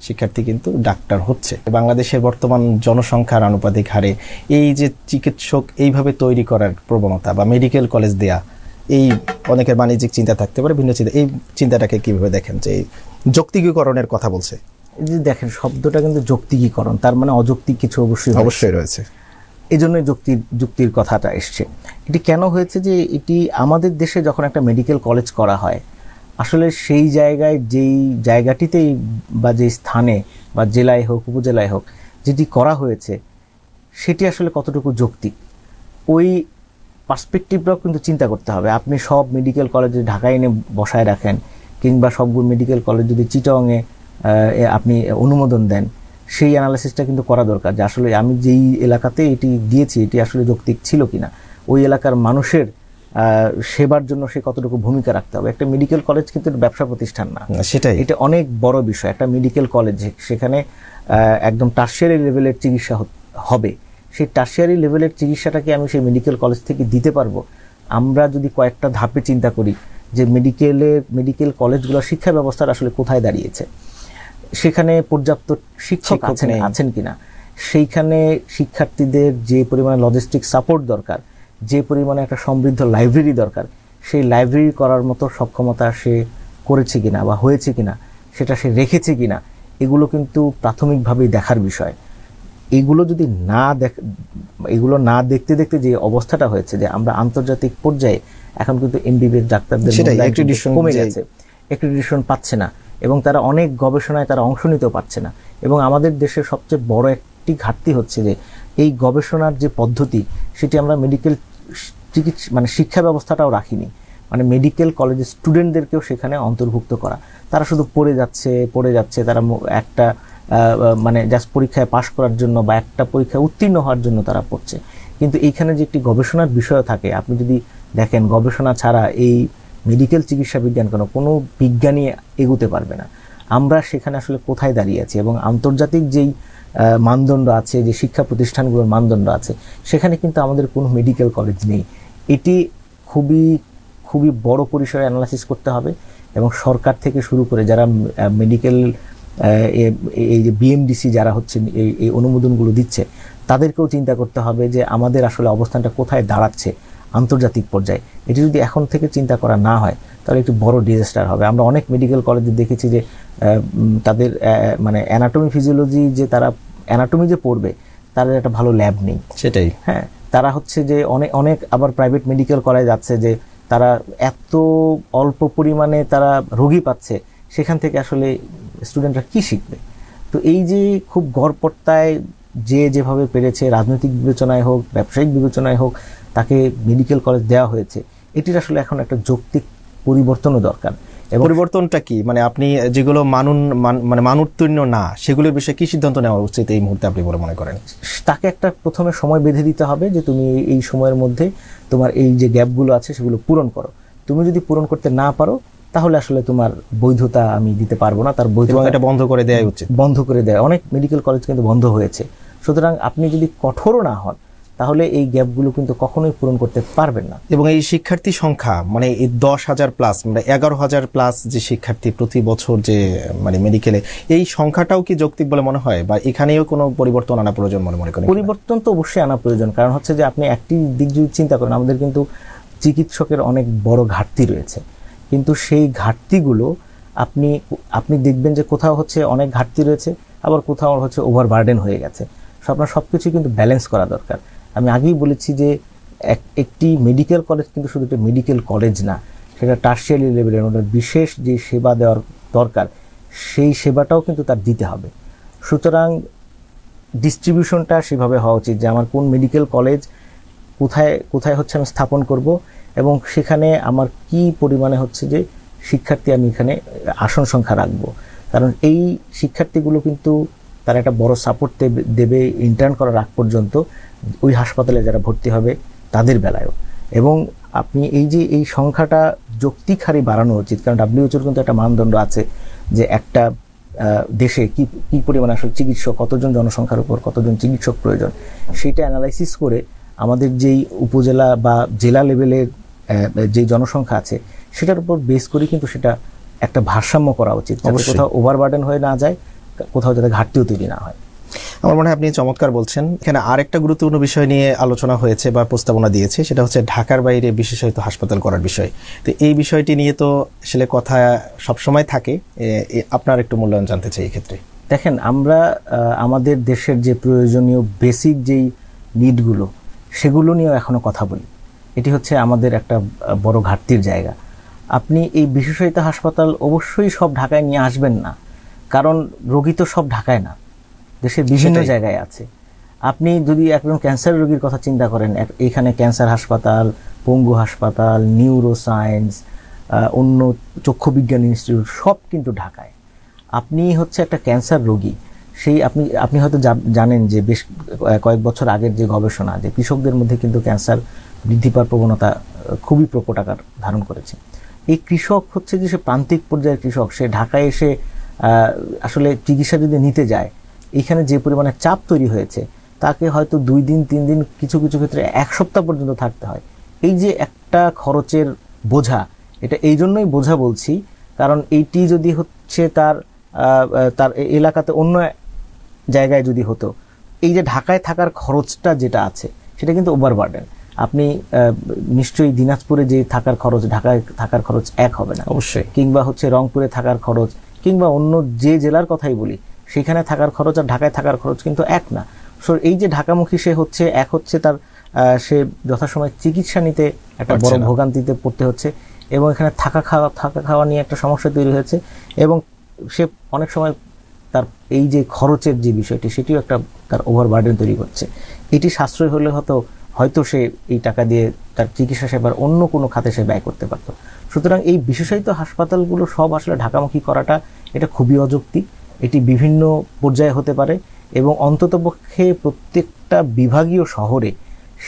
শিক্ষার্থী কিন্তু ডাক্তার হচ্ছে। বাংলাদেশের বর্তমান জনসংখ্যার আনুপাতিক হারে এই যে চিকিৎসক এইভাবে তৈরি করার প্রবণতা বা মেডিকেল কলেজ দেয়া, এই অনেকের বাণিজ্যিক চিন্তা থাকতে পারে, ভিন্ন চিন্তা, এই চিন্তাটাকে কিভাবে দেখেন যে যৌক্তিকীকরণের কথা বলছে? এই যে দেখেন, শব্দটা কিন্তু যৌক্তিকীকরণ, তার মানে অযৌক্তিক কিছু অবশ্যই রয়েছে। এই জন্য যুক্তির কথাটা এসছে। এটি কেন হয়েছে যে এটি আমাদের দেশে যখন একটা মেডিকেল কলেজ করা হয়, আসলে সেই জায়গায় যেই জায়গাটিতেই বা যেই স্থানে বা জেলায় হোক উপজেলায় হোক যেটি করা হয়েছে সেটি আসলে কতটুকু যৌক্তিক, ওই পার্সপেক্টিভটাও কিন্তু চিন্তা করতে হবে। আপনি সব মেডিকেল কলেজ ঢাকায় এনে বসায় রাখেন, কিংবা সবগুলো মেডিকেল কলেজ যদি চিটাগংয়ে আপনি অনুমোদন দেন, সেই অ্যানালাইসিসটা কিন্তু করা দরকার যে আসলে আমি যেই এলাকাতে এটি দিয়েছি এটি আসলে যৌক্তিক ছিল কিনা, ওই এলাকার মানুষের সেবার জন্য সে কতটুকু ভূমিকা রাখতে হবে। একটা মেডিকেল কলেজ কিন্তু ব্যবসা প্রতিষ্ঠান না, সেটাই, এটা অনেক বড় বিষয়। একটা মেডিকেল কলেজ সেখানে একদম টার্সিয়ারি লেভেলের চিকিৎসা হবে, সেই টার্সিয়ারি লেভেলের চিকিৎসাটাকে আমি সেই মেডিকেল কলেজ থেকে দিতে পারবো? আমরা যদি কয়েকটা ধাপে চিন্তা করি যে মেডিকেল কলেজগুলোর শিক্ষা ব্যবস্থাটা আসলে কোথায় দাঁড়িয়েছে, সেখানে পর্যাপ্ত শিক্ষক আছেন কিনা, সেইখানে শিক্ষার্থীদের যে পরিমাণে লজিস্টিক সাপোর্ট দরকার, যে পরিমাণে একটা সমৃদ্ধ লাইব্রেরি দরকার, সেই লাইব্রেরি করার মতো সক্ষমতা সে করেছে কিনা বা হয়েছে কিনা, সেটা সে রেখেছে কিনা, এগুলো কিন্তু প্রাথমিকভাবেই দেখার বিষয়। এগুলো যদি এগুলো না দেখতে দেখতে যে অবস্থাটা হয়েছে, যে আমরা আন্তর্জাতিক পর্যায়ে এখন কিন্তু এমবিবিএস ডাক্তারদের কমে গেছে, অ্যাক্রিডিটেশন পাচ্ছে না, এবং তারা অনেক গবেষণায় তারা অংশ নিতেও পারছে না। এবং আমাদের দেশের সবচেয়ে বড় একটি ঘাটতি হচ্ছে যে এই গবেষণার যে পদ্ধতি, সেটি আমরা মেডিকেল চিকিৎসা মানে শিক্ষা ব্যবস্থাটাও রাখিনি, মানে মেডিকেল কলেজের স্টুডেন্টদেরকেও সেখানে অন্তর্ভুক্ত করা। তারা শুধু পড়ে যাচ্ছে, তারা একটা মানে জাস্ট পরীক্ষায় পাশ করার জন্য বা একটা পরীক্ষায় উত্তীর্ণ হওয়ার জন্য তারা পড়ছে। কিন্তু এইখানে যে একটি গবেষণার বিষয় থাকে, আপনি যদি দেখেন গবেষণা ছাড়া এই মেডিকেল চিকিৎসা বিজ্ঞান কোনো বিজ্ঞানী এগোতে পারবে না। আমরা সেখানে আসলে কোথায় দাঁড়িয়ে আছি, এবং আন্তর্জাতিক যেই মানদণ্ড আছে, যে শিক্ষা প্রতিষ্ঠানগুলোর মানদণ্ড আছে, সেখানে কিন্তু আমাদের কোনো মেডিকেল কলেজ নেই। এটি খুবই খুবই বড় পরিসরে অ্যানালাইসিস করতে হবে, এবং সরকার থেকে শুরু করে যারা মেডিকেল এই যে বিএমডিসি যারা হচ্ছে এই অনুমোদনগুলো দিচ্ছে, তাদেরকেও চিন্তা করতে হবে যে আমাদের আসলে অবস্থানটা কোথায় দাঁড়াচ্ছে আন্তর্জাতিক পর্যায়ে। এটি যদি এখন থেকে চিন্তা করা না হয়, তাহলে একটি বড় ডিজাস্টার হবে। আমরা অনেক মেডিকেল কলেজে দেখেছি যে তাদের মানে অ্যানাটমি ফিজিওলজি, যে তারা অ্যানাটমি যে পড়বে, তাদের একটা ভালো ল্যাব নেই। সেটাই, হ্যাঁ, তারা হচ্ছে যে অনেক আবার প্রাইভেট মেডিকেল কলেজ আছে যে তারা এত অল্প পরিমাণে তারা রোগী পাচ্ছে, সেখান থেকে আসলে স্টুডেন্টরা কি শিখবে? তো এই যে খুব গড়পড়তায় যেভাবে পেরেছে, রাজনৈতিক বিবেচনায় হোক, ব্যবসায়িক বিবেচনায় হোক, তাকে মেডিকেল কলেজ দেওয়া হয়েছে, এটির আসলে এখন একটা যৌক্তিক পরিবর্তনও দরকার। এবং পরিবর্তনটা কি, মানে আপনি যেগুলো মানোত্তীর্ণ না, সেগুলোর বিষয়ে কি সিদ্ধান্ত নেওয়া উচিত এই মুহূর্তে আপনি বলে মনে করেন? তাকে একটা প্রথমে সময় বেঁধে দিতে হবে যে তুমি এই সময়ের মধ্যে তোমার এই যে গ্যাপগুলো আছে সেগুলো পূরণ করো। তুমি যদি পূরণ করতে না পারো, তাহলে আসলে তোমার বৈধতা আমি দিতে পারবো না। তার বৈধতা এটা বন্ধ করে দেওয়া উচিত, বন্ধ করে দেয়। অনেক মেডিকেল কলেজ কিন্তু বন্ধ হয়েছে। সুতরাং আপনি যদি কঠোরও না হন, তাহলে এই গ্যাপগুলো কিন্তু কখনোই পূরণ করতে পারবেন না। এবং এই শিক্ষার্থী সংখ্যা মানে এই 10,000 প্লাস, মানে 11,000 প্লাস যে শিক্ষার্থী প্রতি বছর যে মানে মেডিকেলে, এই সংখ্যাটাও কি যৌক্তিক বলে মনে হয়, বা এখানেও কোনো পরিবর্তন আনা প্রয়োজন মনে করেন? পরিবর্তন তো অবশ্যই আনা প্রয়োজন। কারণ হচ্ছে যে আপনি একটি দিক যদি চিন্তা করেন, আমাদের কিন্তু চিকিৎসকের অনেক বড় ঘাটতি রয়েছে, কিন্তু সেই ঘাটতিগুলো আপনি দেখবেন যে কোথাও হচ্ছে অনেক ঘাটতি রয়েছে, আবার কোথাও হচ্ছে ওভারবার্ডেন হয়ে গেছে। আপনার সবকিছু কিন্তু ব্যালেন্স করা দরকার। আমি আগেই বলেছি যে একটি মেডিকেল কলেজ কিন্তু শুধু একটা মেডিকেল কলেজ না, সেটা টার্সিয়ারি লেভেলের ওদের বিশেষ যে সেবা দেওয়ার দরকার সেই সেবাটাও কিন্তু তার দিতে হবে। সুতরাং ডিস্ট্রিবিউশনটা সেভাবে হওয়া উচিত যে আমার কোন মেডিকেল কলেজ কোথায় কোথায় হচ্ছে আমি স্থাপন করব, এবং সেখানে আমার কি পরিমাণে হচ্ছে যে শিক্ষার্থী আমি এখানে আসন সংখ্যা রাখবো। কারণ এই শিক্ষার্থীগুলো কিন্তু তারা একটা বড় সাপোর্ট দেবে ইন্টার্ন করার আগ পর্যন্ত ওই হাসপাতালে যারা ভর্তি হবে তাদের বেলায়ও। এবং আপনি এই সংখ্যাটা যৌক্তিক হারে বাড়ানো উচিত, কারণ ডাব্লিউএইচওর কিন্তু একটা মানদণ্ড আছে যে একটা দেশে কি পরিমাণ আসলে চিকিৎসক, কতজন জনসংখ্যার উপর কতজন চিকিৎসক প্রয়োজন, সেইটা অ্যানালাইসিস করে আমাদের যেই উপজেলা বা জেলা লেভেলের যে জনসংখ্যা আছে সেটার উপর বেস করে কিন্তু সেটা একটা ভারসাম্য করা উচিত, যাতে কোথাও ওভারবার্ডেন হয়ে না যায়, কোথাও যাতে ঘাটতিও তৈরি না হয়। আমার মনে হয় আপনি চমৎকার বলছেন। এখানে আরেকটা গুরুত্বপূর্ণ বিষয় নিয়ে আলোচনা হয়েছে বা প্রস্তাবনা দিয়েছে, সেটা হচ্ছে ঢাকার বাইরে বিশেষায়িত হাসপাতাল করার বিষয়। তো এই বিষয়টি নিয়ে তো আসলে কথা সবসময় থাকে, আপনার একটু মূল্যায়ন জানতে চাই এই ক্ষেত্রে। দেখেন, আমরা আমাদের দেশের যে প্রয়োজনীয় বেসিক যেই নিডগুলো সেগুলো নিয়েও এখনো কথা বলি। এটি হচ্ছে আমাদের একটা বড় ঘাটতির জায়গা। আপনি এই বিশেষায়িত হাসপাতাল অবশ্যই সব ঢাকায় নিয়ে আসবেন না, কারণ রোগী তো সব ঢাকায় না, দেশের বিভিন্ন জায়গায় আছে। আপনি যদি একজন ক্যান্সার রোগীর কথা চিন্তা করেন, এখানে ক্যান্সার হাসপাতাল, পঙ্গু হাসপাতাল, নিউরো সায়েন্স, অন্য চক্ষু বিজ্ঞান ইনস্টিটিউট সব কিন্তু ঢাকায়। আপনি হচ্ছে একটা ক্যান্সার রোগী, সেই আপনি হয়তো জানেন যে বেশ কয়েক বছর আগের যে গবেষণা, যে কৃষকদের মধ্যে কিন্তু ক্যান্সার বৃদ্ধি পাওয়ার প্রবণতা খুবই প্রকট আকার ধারণ করেছে। এই কৃষক হচ্ছে যে সে প্রান্তিক পর্যায়ের কৃষক, সে ঢাকায় এসে আসলে চিকিৎসা যদি নিতে যায়, এখানে যে পরিমাণে চাপ তৈরি হয়েছে তাকে হয়তো 2 দিন 3 দিন, কিছু কিছু ক্ষেত্রে 1 সপ্তাহ পর্যন্ত থাকতে হয়। এই যে একটা খরচের বোঝা, এটা এই জন্যই বোঝা বলছি, কারণ এইটি যদি হচ্ছে তার এলাকাতে অন্য জায়গায় যদি হতো, এই যে ঢাকায় থাকার খরচটা যেটা আছে সেটা কিন্তু ওভারবার্ডেন। আপনি নিশ্চয়ই দিনাজপুরে যে থাকার খরচ, ঢাকায় থাকার খরচ এক হবে না অবশ্যই, কিংবা হচ্ছে রংপুরে থাকার খরচ, কিংবা অন্য যে জেলার কথাই বলি সেখানে থাকার খরচ আর ঢাকায় থাকার খরচ কিন্তু এক না। সো এই যে ঢাকামুখী সে হচ্ছে তার সে যথাসময় চিকিৎসা নিতে একটা বড় ভোগান্তিতে পড়তে হচ্ছে, এবং এখানে থাকা খাওয়া নিয়ে একটা সমস্যা তৈরি হয়েছে, এবং সে অনেক সময় তার এই যে খরচের যে বিষয়টি সেটিও একটা তার ওভারবার্ডেন তৈরি করছে। এটি সাশ্রয় হলে হয়তো সে এই টাকা দিয়ে তার চিকিৎসা সেবার অন্য কোনো খাতে সে ব্যয় করতে পারত। সুতরাং এই বিশেষায়িত হাসপাতালগুলো সব আসলে ঢাকামুখী করাটা এটা খুবই অযৌক্তিক। এটি বিভিন্ন পর্যায়ে হতে পারে, এবং অন্ততপক্ষে প্রত্যেকটা বিভাগীয় শহরে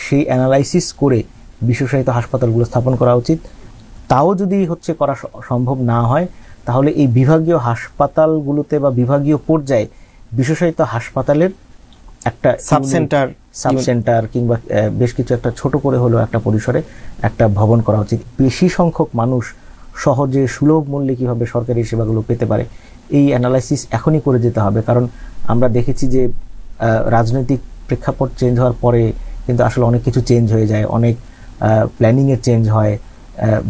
সেই অ্যানালাইসিস করে বিশেষায়িত হাসপাতালগুলো স্থাপন করা উচিত। তাও যদি করা সম্ভব না হয়, তাহলে এই বিভাগীয় হাসপাতালগুলোতে বা বিভাগীয় পর্যায়ে বিশেষায়িত হাসপাতালের একটা সাবসেন্টার কিংবা বেশ কিছু একটা ছোট করে হলেও একটা পরিসরে একটা ভবন করা উচিত। বেশি সংখ্যক মানুষ সহজে সুলভ মূল্যে কিভাবে সরকারি সেবাগুলো পেতে পারে, এই অ্যানালাইসিস এখনই করে যেতে হবে। কারণ আমরা দেখেছি যে রাজনৈতিক প্রেক্ষাপট চেঞ্জ হওয়ার পরে কিন্তু আসলে অনেক কিছু চেঞ্জ হয়ে যায়, অনেক প্ল্যানিংয়ের চেঞ্জ হয়,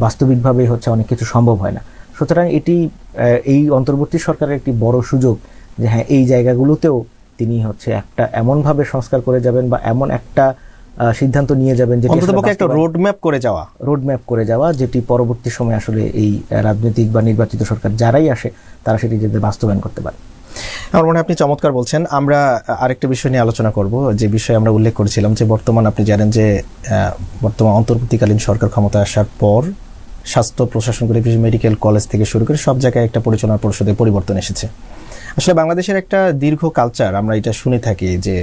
বাস্তবিকভাবে অনেক কিছু সম্ভব হয় না। সুতরাং এই অন্তর্বর্তী সরকারের একটি বড় সুযোগ যে হ্যাঁ, এই জায়গাগুলোতেও তিনি একটা এমনভাবে সংস্কার করে যাবেন বা এমন একটা সিদ্ধান্ত নিয়ে যাবেন যে একটা রোডম্যাপ করে যাওয়া, যেটি পরবর্তী সময় আসলে এই রাজনৈতিক বা নির্বাচিত সরকার যারাই আসে তারা সেটি যাতে বাস্তবায়ন করতে পারে। আমার মনে হয় আপনি চমৎকার বলছেন। আমরা আরেকটা বিষয় নিয়ে আলোচনা করব, যে বিষয়ে আমরা উল্লেখ করেছিলাম যে বর্তমান আপনি জানেন যে বর্তমান অন্তর্বর্তীকালীন সরকার ক্ষমতা আসার পর স্বাস্থ্য প্রশাসন করে মেডিকেল কলেজ থেকে শুরু করে সব জায়গায় একটা পরিচালনা পরিষদের পরিবর্তন এসেছে। আসলে বাংলাদেশের একটা দীর্ঘ কালচার, আমরা এটা শুনে থাকি যে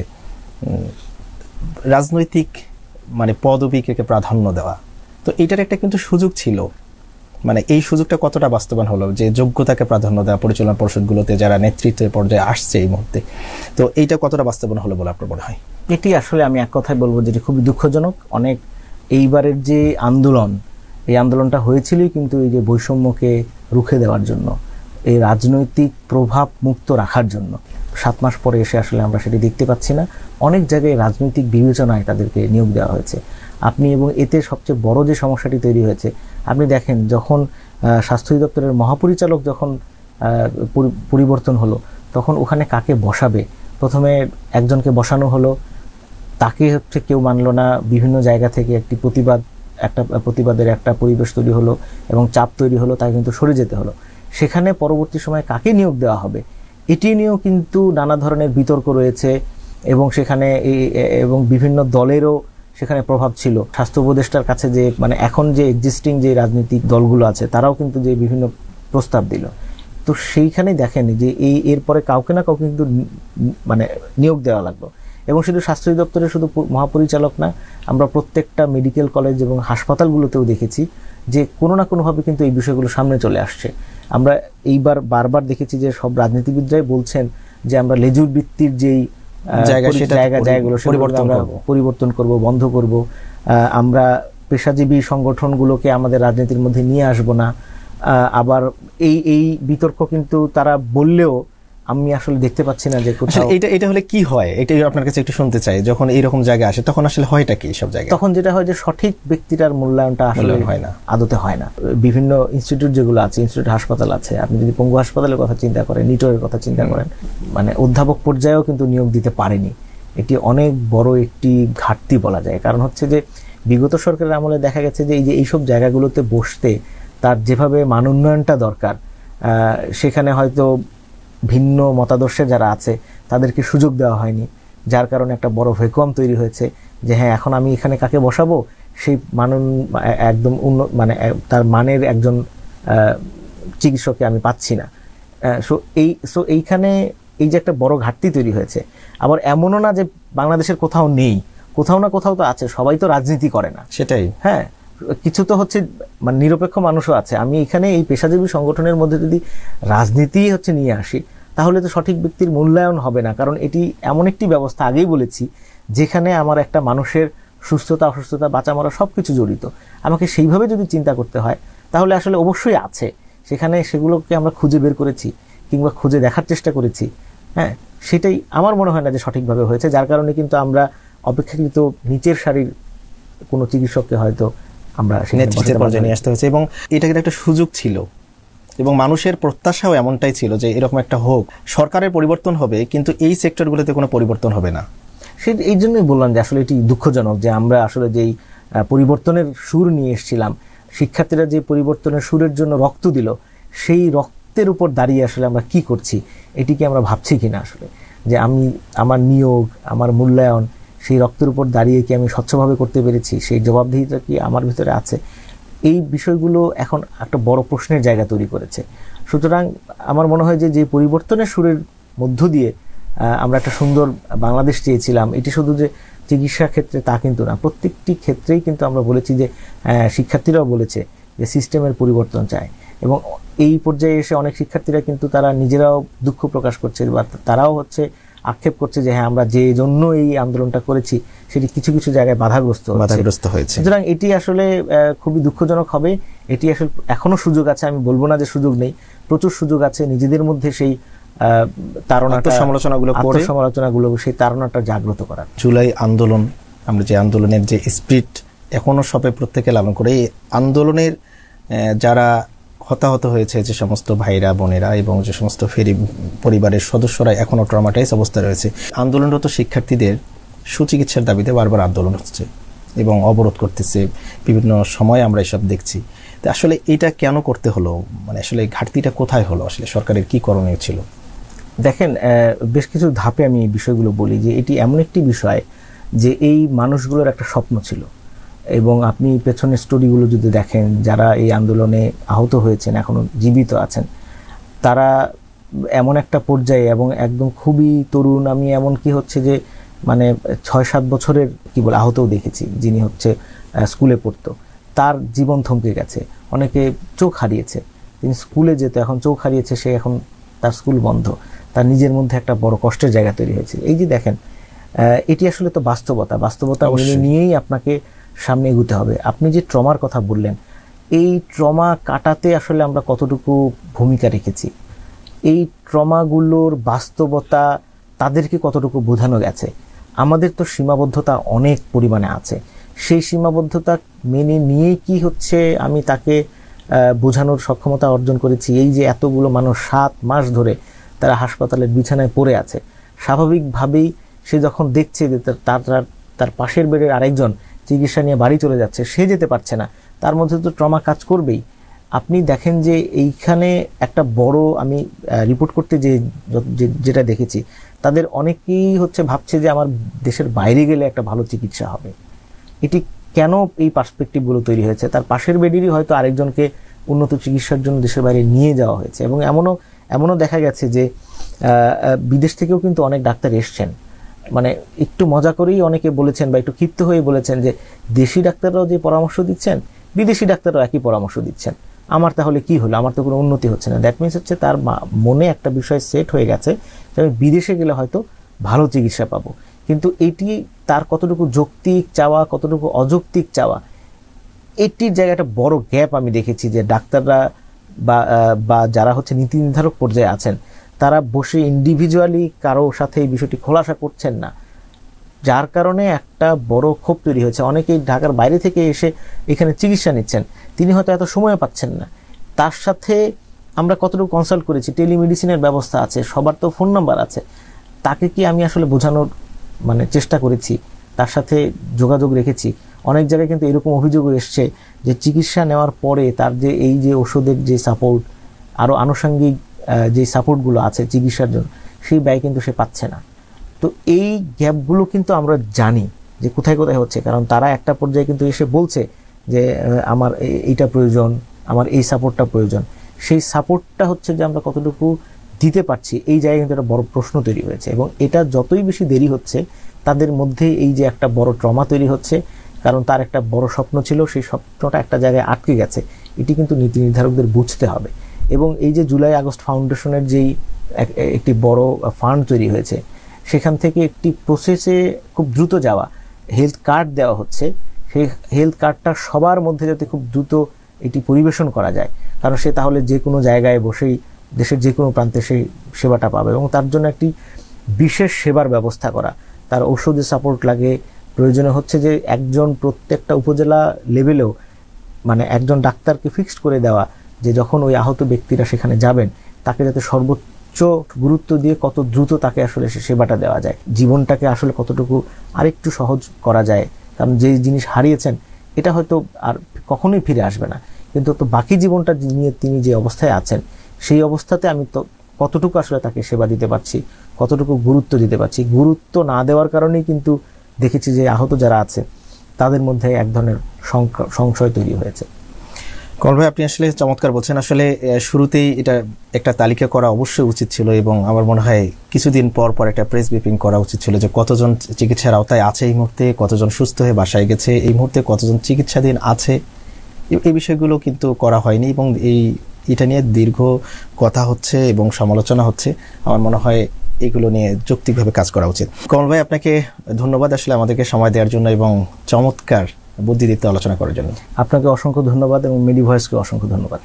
রাজনৈতিক পদবিকে প্রাধান্য দেওয়া। তো এটার একটা কিন্তু সুযোগ ছিল, এই সুযোগটা কতটা বাস্তবায়ন হলো, যে যোগ্যতাকে প্রাধান্য দেওয়া পরিচালনা পরিষদগুলোতে যারা নেতৃত্বের পর্যায়ে আসছে এই মুহূর্তে, তো এইটা কতটা বাস্তবায়ন হলো বলে আপনার মনে হয়? এটি আসলে আমি এক কথায় বলবো যেটি খুবই দুঃখজনক। অনেক এইবারের যে আন্দোলন, এই আন্দোলনটা হয়েছিলই কিন্তু এই যে বৈষম্যকে রুখে দেওয়ার জন্য, এই রাজনৈতিক প্রভাব মুক্ত রাখার জন্য। 7 মাস পরে এসে আসলে আমরা সেটি দেখতে পাচ্ছি না। অনেক জায়গায় রাজনৈতিক বিবেচনায় তাদেরকে নিয়োগ দেওয়া হয়েছে। এবং এতে সবচেয়ে বড় যে সমস্যাটি তৈরি হয়েছে, আপনি দেখেন যখন স্বাস্থ্য অধিদপ্তরের মহাপরিচালক যখন পরিবর্তন হলো, তখন ওখানে কাকে বসাবে, প্রথমে একজনকে বসানো হলো, তাকে হচ্ছে কেউ মানলো না, বিভিন্ন জায়গা থেকে প্রতিবাদের একটা পরিবেশ তৈরি হলো এবং চাপ তৈরি হলো, তাকে কিন্তু সরে যেতে হলো। সেখানে পরবর্তী সময়ে কাকে নিয়োগ দেওয়া হবে এটি নিয়েও কিন্তু নানা ধরনের বিতর্ক রয়েছে এবং সেখানে এবং বিভিন্ন দলেরও সেখানে প্রভাব ছিল। স্বাস্থ্য উপদেষ্টার কাছে যে মানে এখন যে এক্সিস্টিং যে রাজনৈতিক দলগুলো আছে তারাও কিন্তু যে বিভিন্ন প্রস্তাব দিল, তো সেইখানেই দেখেন যে এরপরে কাউকে না কাউকে কিন্তু মানে নিয়োগ দেওয়া লাগলো। এবং শুধু স্বাস্থ্য দপ্তরের শুধু মহাপরিচালক না, আমরা প্রত্যেকটা মেডিকেল কলেজ এবং হাসপাতালগুলোতেও দেখেছি যে কোনো না কোনোভাবে কিন্তু এই বিষয়গুলো সামনে চলে আসছে। আমরা এইবার বারবার দেখেছি যে সব রাজনীতিবিদরাই বলছেন যে আমরা লেজুর ভিত্তির যেই জায়গাগুলো পরিবর্তন করব, বন্ধ করব, আমরা পেশাজীবী সংগঠনগুলোকে আমাদের রাজনীতির মধ্যে নিয়ে আসব না। আবার এই বিতর্ক কিন্তু তারা বললেও আমি আসলে দেখতে পাচ্ছি না যে কোথাও এটা হলে কি হয়, এটাই আপনার কাছে একটু শুনতে চাই। যখন এইরকম জায়গা আসে তখন আসলে হয়টা কি সব জায়গায়? তখন যেটা হয় যে সঠিক ব্যক্তিটার মূল্যায়নটা আসলে হয় না, আদতে হয় না। বিভিন্ন ইনস্টিটিউট যেগুলো আছে, ইনস্টিটিউট হাসপাতাল আছে, আপনি যদি পঙ্গু হাসপাতালের কথা চিন্তা করেন, নিটোরের কথা চিন্তা করেন, মানে অধ্যাপক পর্যায়েও কিন্তু নিয়োগ দিতে পারেনি। এটি অনেক বড় একটি ঘাটতি বলা যায়। কারণ হচ্ছে যে বিগত সরকারের আমলে দেখা গেছে যে এইসব জায়গাগুলোতে বসতে তার যেভাবে মান উন্নয়নটা দরকার, সেখানে হয়তো ভিন্ন মতাদর্শে যারা আছে তাদেরকে সুযোগ দেওয়া হয়নি, যার কারণে একটা বড় ভ্যাকুয়াম তৈরি হয়েছে যে হ্যাঁ এখন আমি এখানে কাকে বসাবো, সেই একদম মানে তার মানের একজন চিকিৎসককে আমি পাচ্ছি না। এইখানে এই যে একটা বড় ঘাটতি তৈরি হয়েছে। আবার এমনও না যে বাংলাদেশের কোথাও নেই, কোথাও না কোথাও তো আছে, সবাই তো রাজনীতি করে না। সেটাই, হ্যাঁ, কিছু তো হচ্ছে মানে নিরপেক্ষ মানুষও আছে। আমি এখানে এই পেশাজীবী সংগঠনের মধ্যে যদি রাজনীতি হচ্ছে নিয়ে আসি তাহলে তো সঠিক ব্যক্তির মূল্যায়ন হবে না। কারণ এটি এমন একটি ব্যবস্থা, আগেই বলেছি, যেখানে আমার একটা মানুষের সুস্থতা অসুস্থতা বাঁচা মরা সবকিছু জড়িত। আমাকে সেইভাবে যদি চিন্তা করতে হয় তাহলে আসলে অবশ্যই আছে, সেখানে সেগুলোকে আমরা খুঁজে বের করেছি কিংবা খুঁজে দেখার চেষ্টা করেছি। হ্যাঁ, সেটাই আমার মনে হয় না যে সঠিকভাবে হয়েছে, যার কারণে কিন্তু আমরা অপেক্ষাকৃত নিচের সারির কোনো চিকিৎসককে হয়তো আমরা নেতৃত্বের পর্যায়ে নিয়ে আসতে হয়েছে। এবং এটা কিন্তু একটা সুযোগ ছিল এবং মানুষের প্রত্যাশাও এমনটাই ছিল যে এরকম একটা হোক, সরকারের পরিবর্তন হবে কিন্তু এই সেক্টরগুলোতে কোনো পরিবর্তন হবে না। এই জন্যই বললাম যে আসলে এটি দুঃখজনক যে আমরা আসলে যেই পরিবর্তনের সুর নিয়ে এসেছিলাম, শিক্ষার্থীরা যে পরিবর্তনের সুরের জন্য রক্ত দিল, সেই রক্তের উপর দাঁড়িয়ে আসলে আমরা কি করছি এটিকে আমরা ভাবছি কিনা, আসলে যে আমি আমার নিয়োগ, আমার মূল্যায়ন সেই রক্তের উপর দাঁড়িয়ে কি আমি স্বচ্ছভাবে করতে পেরেছি, সেই জবাবদিহিতা কি আমার ভিতরে আছে, এই বিষয়গুলো এখন একটা বড় প্রশ্নের জায়গা তৈরি করেছে। সুতরাং আমার মনে হয় যে পরিবর্তনের সুরের মধ্য দিয়ে আমরা একটা সুন্দর বাংলাদেশ চেয়েছিলাম, এটি শুধু যে চিকিৎসা ক্ষেত্রে তা কিন্তু না, প্রত্যেকটি ক্ষেত্রেই কিন্তু আমরা বলেছি যে শিক্ষার্থীরাও বলেছে যে সিস্টেমের পরিবর্তন চায়। এবং এই পর্যায়ে এসে অনেক শিক্ষার্থীরা কিন্তু তারা নিজেরাও দুঃখ প্রকাশ করছে বা তারাও হচ্ছে আক্ষেপ করছে যে হ্যাঁ আমরা যে জন্য এই আন্দোলনটা করেছি সেটি কিছু কিছু জায়গায় বাধাগ্রস্ত হয়েছে। সুতরাং এটি আসলে খুবই দুঃখজনক হবে। এটি আসলে এখনো সুযোগ আছে, আমি বলবো না যে সুযোগ নেই, প্রচুর সুযোগ আছে নিজেদের মধ্যে সেই সমালোচনাগুলো সেই তাড়নাটা জাগ্রত করার। জুলাই আন্দোলন, আমরা যে আন্দোলনের যে স্পিরিট এখনো সবে প্রত্যেকে লালন করে, এই আন্দোলনের যারা হতাহত হয়েছে, যে সমস্ত ভাইরা বোনেরা এবং যে সমস্ত ফেরি পরিবারের সদস্যরা এখনো ট্রমাটাইজ অবস্থায় রয়েছে, আন্দোলনরত শিক্ষার্থীদের সুচিকিৎসার দাবিতে বারবার আন্দোলন হচ্ছে এবং অবরোধ করতেছে, বিভিন্ন সময় আমরা এসব দেখছি। তো আসলে এটা কেন করতে হলো, মানে আসলে ঘাটতিটা কোথায় হলো, আসলে সরকারের কি করণীয় ছিল? দেখেন, বেশ কিছু ধাপে আমি এই বিষয়গুলো বলি যে এটি এমন একটি বিষয় যে এই মানুষগুলোর একটা স্বপ্ন ছিল। এবং আপনি পেছনের স্টোরিগুলো যদি দেখেন, যারা এই আন্দোলনে আহত হয়েছেন এখনো জীবিত আছেন, তারা এমন একটা পর্যায়ে এবং একদম খুবই তরুণ, আমি এমন কি হচ্ছে যে মানে 6-7 বছরের কি বলে আহতও দেখেছি, যিনি হচ্ছে স্কুলে পড়তো, তার জীবন থমকে গেছে, অনেকে চোখ হারিয়েছে, তিনি স্কুলে যেত এখন চোখ হারিয়েছে, সে এখন তার স্কুল বন্ধ, তার নিজের মধ্যে একটা বড় কষ্টের জায়গা তৈরি হয়েছে। এই যে দেখেন, এটি আসলে তো বাস্তবতা নিয়েই আপনাকে সামনে এগোতে হবে। আপনি যে ট্রমার কথা বললেন, এই ট্রমা কাটাতে আসলে আমরা কতটুকু ভূমিকা রেখেছি, এই ট্রমাগুলোর বাস্তবতা তাদেরকে কতটুকু বোঝানো গেছে, আমাদের তো সীমাবদ্ধতা অনেক পরিমাণে আছে। সেই সীমাবদ্ধতা মেনে নিয়েই কি হচ্ছে আমি তাকে বোঝানোর সক্ষমতা অর্জন করেছি। এই যে এতগুলো মানুষ 7 মাস ধরে তারা হাসপাতালের বিছানায় পড়ে আছে, স্বাভাবিকভাবেই সে যখন দেখছে যে তার তার পাশের বেডের আরেকজন চিকিৎসা নিয়ে বাড়ি চলে যাচ্ছে, সে যেতে পারছে না, তার মধ্যে তো ট্রমা কাজ করবেই। আপনি দেখেন যে এইখানে একটা বড়, আমি রিপোর্ট করতে যেটা দেখেছি, তাদের অনেকেই ভাবছে যে আমার দেশের বাইরে গেলে একটা ভালো চিকিৎসা হবে। এটি কেন এই পার্সপেক্টিভগুলো তৈরি হয়েছে? তার পাশের বেডেরই হয়তো আরেকজনকে উন্নত চিকিৎসার জন্য দেশের বাইরে নিয়ে যাওয়া হয়েছে। এবং এমনও দেখা গেছে যে বিদেশ থেকেও কিন্তু অনেক ডাক্তার এসছেন, মানে একটু মজা করেই অনেকে বলেছেন বা একটু ক্ষিপ্ত হয়ে বলেছেন যে দেশি ডাক্তাররাও যে পরামর্শ দিচ্ছেন, বিদেশি ডাক্তাররাও একই পরামর্শ দিচ্ছেন, আমার তাহলে কি হলো, আমার তো কোনো উন্নতি হচ্ছে না। দ্যাট মিনস তার মনে একটা বিষয় সেট হয়ে গেছে যে আমি বিদেশে গেলে হয়তো ভালো চিকিৎসা পাবো। কিন্তু এটি তার কতটুকু যৌক্তিক চাওয়া, কতটুকু অযৌক্তিক চাওয়া, এটির জায়গায় একটা বড় গ্যাপ আমি দেখেছি যে ডাক্তাররা বা যারা নীতি নির্ধারক পর্যায়ে আছেন, তারা বসে ইন্ডিভিজুয়ালি কারো সাথে এই বিষয়টি খোলাসা করছেন না, যার কারণে একটা বড় ক্ষোভ তৈরি হয়েছে। অনেকেই ঢাকার বাইরে থেকে এসে এখানে চিকিৎসা নিচ্ছেন, তিনি হয়তো এত সময় পাচ্ছেন না। তার সাথে আমরা কতটুকু কনসাল্ট করেছি, টেলিমেডিসিনের ব্যবস্থা আছে, সবার তো ফোন নাম্বার আছে, তাকে কি আমি আসলে বোঝানোর চেষ্টা করেছি, তার সাথে যোগাযোগ রেখেছি? অনেক জায়গায় কিন্তু এরকম অভিযোগ এসছে যে চিকিৎসা নেওয়ার পরে তার যে এই যে ওষুধের যে সাপোর্ট, আরও আনুষঙ্গিক যে সাপোর্টগুলো আছে চিকিৎসার জন্য, সেই ব্যয় কিন্তু সে পাচ্ছে না। তো এই গ্যাপগুলো কিন্তু আমরা জানি যে কোথায় কোথায় হচ্ছে, কারণ তারা একটা পর্যায়ে কিন্তু এসে বলছে যে আমার এইটা প্রয়োজন, আমার এই সাপোর্টটা প্রয়োজন। সেই সাপোর্টটা যে আমরা কতটুকু দিতে পারছি, এই জায়গায় কিন্তু একটা বড় প্রশ্ন তৈরি হয়েছে। এবং এটা যতই বেশি দেরি হচ্ছে, তাদের মধ্যে এই যে একটা বড় ট্রমা তৈরি হচ্ছে, কারণ তার একটা বড় স্বপ্ন ছিল, সেই স্বপ্নটা একটা জায়গায় আটকে গেছে। এটি কিন্তু নীতি নির্ধারকদের বুঝতে হবে। এবং এই যে জুলাই আগস্ট ফাউন্ডেশনের যেই একটি বড় ফান্ড তৈরি হয়েছে, সেখান থেকে একটি প্রসেসে খুব দ্রুত যাওয়া, হেলথ কার্ড দেওয়া হচ্ছে, সেই হেলথ কার্ডটা সবার মধ্যে যাতে খুব দ্রুত এটি পরিবেশন করা যায়, কারণ সে তাহলে যে কোনো জায়গায় বসেই দেশের যে কোনো প্রান্তে সেই সেবাটা পাবে। এবং তার জন্য একটি বিশেষ সেবার ব্যবস্থা করা, তার ঔষধের সাপোর্ট লাগে, প্রয়োজনে যে একজন প্রত্যেকটা উপজেলা লেভেলেও একজন ডাক্তারকে ফিক্সড করে দেওয়া যে যখন ওই আহত ব্যক্তিরা সেখানে যাবেন, তাকে যাতে সর্বোচ্চ গুরুত্ব দিয়ে কত দ্রুত তাকে আসলে সে সেবাটা দেওয়া যায়, জীবনটাকে আসলে কতটুকু আরেকটু সহজ করা যায়। কারণ যে জিনিস হারিয়েছেন এটা হয়তো আর কখনোই ফিরে আসবে না, কিন্তু তো বাকি জীবনটা নিয়ে তিনি যে অবস্থায় আছেন, সেই অবস্থাতে আমি তো কতটুকু আসলে তাকে সেবা দিতে পারছি, কতটুকু গুরুত্ব দিতে পারছি। গুরুত্ব না দেওয়ার কারণেই কিন্তু দেখেছি যে আহত যারা আছে তাদের মধ্যে এক ধরনের সংশয় তৈরি হয়েছে। কমল ভাই, আপনি আসলে চমৎকার বলছেন। আসলে শুরুতেই এটা একটা তালিকা করা অবশ্যই উচিত ছিল, এবং আমার মনে হয় কিছুদিন পর পর একটা প্রেস ব্রিফিং করা উচিত ছিল যে কতজন চিকিৎসার আওতায় আছে এই মুহূর্তে, কতজন সুস্থ হয়ে বাসায় গেছে এই মুহূর্তে, কতজন চিকিৎসাধীন আছে, এই বিষয়গুলো কিন্তু করা হয়নি। এবং এটা নিয়ে দীর্ঘ কথা হচ্ছে এবং সমালোচনা হচ্ছে। আমার মনে হয় এগুলো নিয়ে যৌক্তিকভাবে কাজ করা উচিত। কমল ভাই, আপনাকে ধন্যবাদ আসলে আমাদেরকে সময় দেওয়ার জন্য এবং চমৎকার বুদ্ধিদীপ্ত আলোচনা করার জন্য। আপনাকে অসংখ্য ধন্যবাদ এবং মেডি ভয়েসকে অসংখ্য ধন্যবাদ।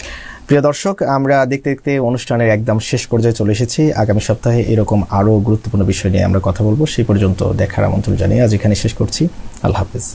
প্রিয় দর্শক, আমরা দেখতে দেখতে অনুষ্ঠানের একদম শেষ পর্যায়ে চলে এসেছি। আগামী সপ্তাহে এরকম আরও গুরুত্বপূর্ণ বিষয় নিয়ে আমরা কথা বলবো। সেই পর্যন্ত দেখার আমন্ত্রণ জানিয়ে আজ এখানে শেষ করছি। আল্লাহ হাফেজ।